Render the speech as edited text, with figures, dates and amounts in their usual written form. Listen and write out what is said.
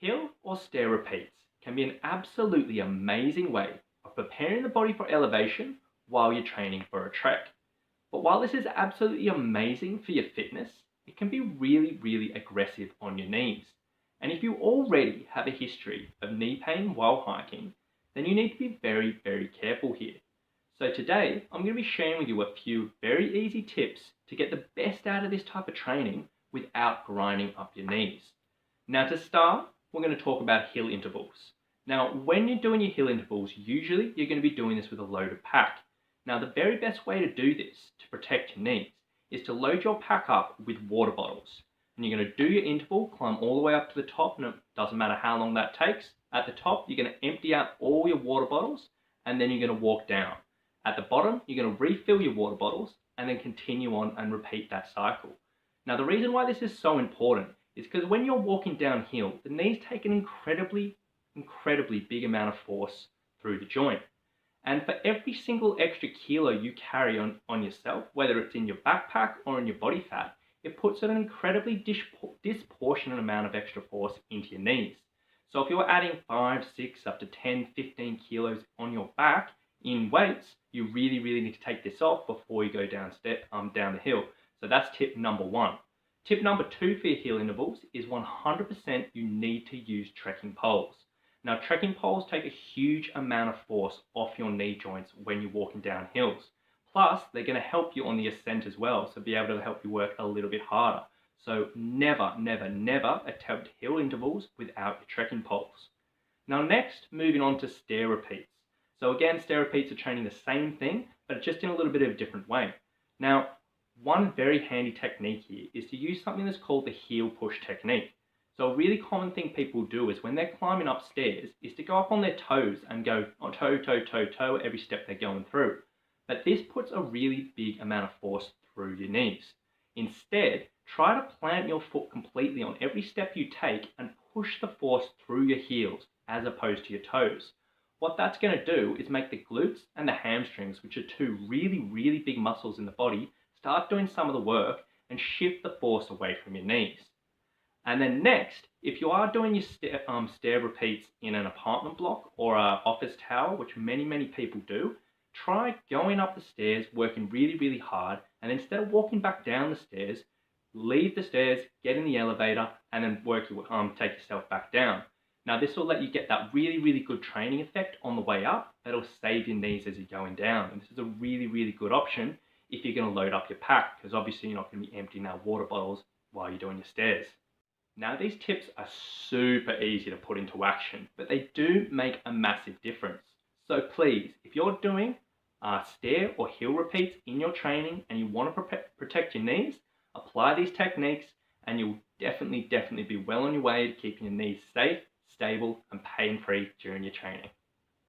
Hill or stair repeats can be an absolutely amazing way of preparing the body for elevation while you're training for a trek. But while this is absolutely amazing for your fitness, it can be really aggressive on your knees. And if you already have a history of knee pain while hiking, then you need to be very careful here. So today, I'm going to be sharing with you a few very easy tips to get the best out of this type of training without grinding up your knees. Now to start, we're going to talk about hill intervals. Now when you're doing your hill intervals, usually you're going to be doing this with a loaded pack. Now the very best way to do this to protect your knees is to load your pack up with water bottles. And you're going to do your interval, climb all the way up to the top, and it doesn't matter how long that takes. At the top, you're going to empty out all your water bottles, and then you're going to walk down. At the bottom, you're going to refill your water bottles, and then continue on and repeat that cycle. Now the reason why this is so important is because when you're walking downhill, the knees take an incredibly big amount of force through the joint. And for every single extra kilo you carry on yourself, whether it's in your backpack or in your body fat, it puts an incredibly disproportionate amount of extra force into your knees. So if you're adding 5, 6, up to 10, 15 kilos on your back in weights, you really need to take this off before you go down the hill. So that's tip number 1. Tip number 2 for your hill intervals is 100% you need to use trekking poles. Now trekking poles take a huge amount of force off your knee joints when you're walking down hills. Plus, they're going to help you on the ascent as well, so be able to help you work a little bit harder. So never attempt hill intervals without your trekking poles. Now next, moving on to stair repeats. So again, stair repeats are training the same thing, but just in a little bit of a different way. Now, one very handy technique here is to use something that's called the heel push technique. So a really common thing people do is when they're climbing upstairs is to go up on their toes and go on toe every step they're going through. But this puts a really big amount of force through your knees. Instead, try to plant your foot completely on every step you take and push the force through your heels as opposed to your toes. What that's going to do is make the glutes and the hamstrings, which are two really big muscles in the body, start doing some of the work and shift the force away from your knees. And then next, if you are doing your stair repeats in an apartment block or an office tower, which many people do, try going up the stairs, working really hard, and instead of walking back down the stairs, leave the stairs, get in the elevator, and then take yourself back down. Now this will let you get that really good training effect on the way up. That'll save your knees as you're going down. And this is a really good option if you're going to load up your pack, because obviously you're not going to be emptying out water bottles while you're doing your stairs. Now these tips are super easy to put into action, but they do make a massive difference. So please, if you're doing stair or hill repeats in your training and you want to protect your knees, apply these techniques and you'll definitely be well on your way to keeping your knees safe, stable and pain-free during your training.